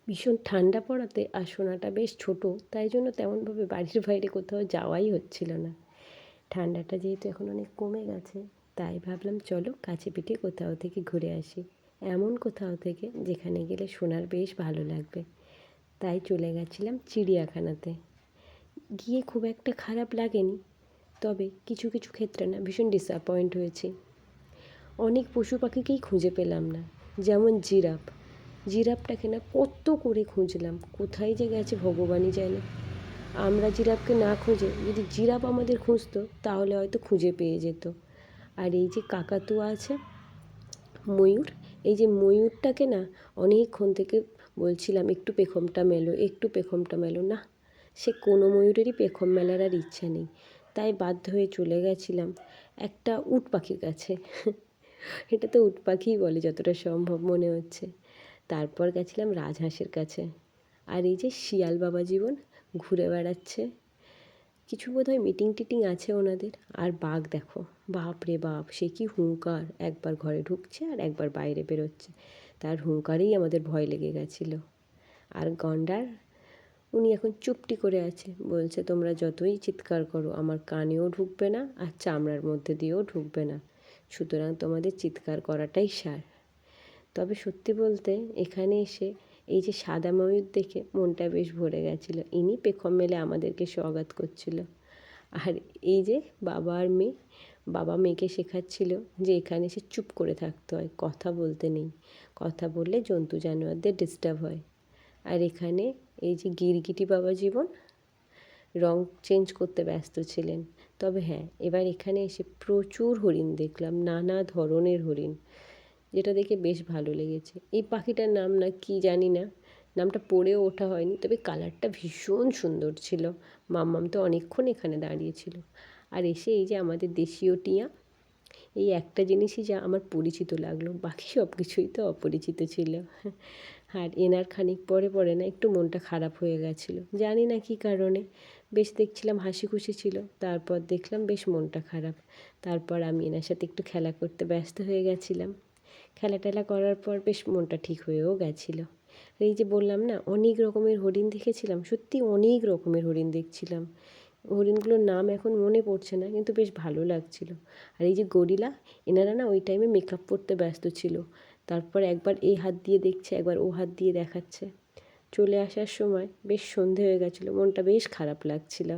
ভীষণ ঠান্ডা পড়াতে আর সোনাটা বেশ ছোট, তাই জন্য তেমনভাবে বাড়ির বাইরে কোথাও যাওয়াই হচ্ছিল না। ঠান্ডাটা যেহেতু এখন অনেক কমে গেছে, তাই ভাবলাম চলো কাছে পিঠে কোথাও থেকে ঘুরে আসি, এমন কোথাও থেকে যেখানে গেলে সোনার বেশ ভালো লাগবে। তাই চলে গেছিলাম চিড়িয়াখানাতে। গিয়ে খুব একটা খারাপ লাগেনি, তবে কিছু কিছু ক্ষেত্রে না ভীষণ ডিসঅ্যাপয়েন্ট হয়েছি। অনেক পশু পাখিকেই খুঁজে পেলাম না, যেমন জিরাফ। জিরাফটাকে না কত করে খুঁজলাম, কোথায় যে গেছে ভগবানই জানে। আমরা জিরাফকে না খুঁজে যদি জিরাফ আমাদের খুঁজতো তাহলে হয়তো খুঁজে পেয়ে যেত। আর এই যে কাকাতুয়া আছে, ময়ূর, এই যে ময়ূরটাকে না অনেকক্ষণ থেকে বলছিলাম একটু পেখমটা মেলো, একটু পেখমটা মেলো, না, সে কোনো ময়ূরেরই পেখম মেলার আর ইচ্ছা নেই। তাই বাধ্য হয়ে চলে গেছিলাম একটা উট পাখির কাছে। এটা তো উট পাখিই বলে যতটা সম্ভব মনে হচ্ছে। তারপর গেছিলাম রাজহাঁসের কাছে। আর এই যে শিয়াল বাবা জীবন ঘুরে বেড়াচ্ছে, কিছু বোধহয় মিটিং টিটিং আছে ওনাদের। আর বাঘ দেখো, বাপ রে বাপ, সে কি হুঙ্কার, একবার ঘরে ঢুকছে আর একবার বাইরে বেরোচ্ছে, তার হুঙ্কারেই আমাদের ভয় লেগে গেছিলো। আর গন্ডার, উনি এখন চুপটি করে আছে, বলছে তোমরা যতই চিৎকার করো আমার কানেও ঢুকবে না আর চামড়ার মধ্যে দিয়েও ঢুকবে না, সুতরাং তোমাদের চিৎকার করাটাই সার। তবে সত্যি বলতে এখানে এসে এই যে সাদা ময়ূর দেখে মনটা বেশ ভরে গেছিলো। ইনি পেখম মেলে আমাদেরকে স্বাগত করছিল। আর এই যে বাবা আর মেয়ে, বাবা মেয়েকে শেখাচ্ছিল যে এখানে এসে চুপ করে থাকতে হয়, কথা বলতে নেই, কথা বললে জন্তু জানোয়ারদের ডিস্টার্ব হয়। আর এখানে এই যে গিরগিটি বাবা জীবন রং চেঞ্জ করতে ব্যস্ত ছিলেন। তবে হ্যাঁ, এবার এখানে এসে প্রচুর হরিণ দেখলাম, নানা ধরনের হরিণ, যেটা দেখে বেশ ভালো লেগেছে। এই পাখিটার নাম না কি জানি না, নামটা পড়েও ওঠা হয়নি, তবে কালারটা ভীষণ সুন্দর ছিল। মাম্মাম তো অনেকক্ষণ এখানে দাঁড়িয়েছিল। আর এসে এই যে আমাদের দেশীয় টিয়া, এই একটা জিনিসই যা আমার পরিচিত লাগলো, বাকি সব কিছুই তো অপরিচিত ছিল। আর এনার খানিক পরে পরে না একটু মনটা খারাপ হয়ে গেছিলো, জানি না কী কারণে। বেশ দেখছিলাম হাসি খুশি ছিল, তারপর দেখলাম বেশ মনটা খারাপ। তারপর আমি এনার সাথে একটু খেলা করতে ব্যস্ত হয়ে গেছিলাম। খেলা টেলা করার পর বেশ মনটা ঠিক হয়েও গেছিলো। আর এই যে বললাম না অনেক রকমের হরিণ দেখেছিলাম, সত্যি অনেক রকমের হরিণ দেখছিলাম। হরিণগুলোর নাম এখন মনে পড়ছে না, কিন্তু বেশ ভালো লাগছিল। আর এই যে গরিলা, এনারা না ওই টাইমে মেকআপ করতে ব্যস্ত ছিল। তারপর একবার এই হাত দিয়ে দেখছে, একবার ও হাত দিয়ে দেখাচ্ছে। চলে আসার সময় বেশ সন্ধে হয়ে গেছিলো, মনটা বেশ খারাপ লাগছিল।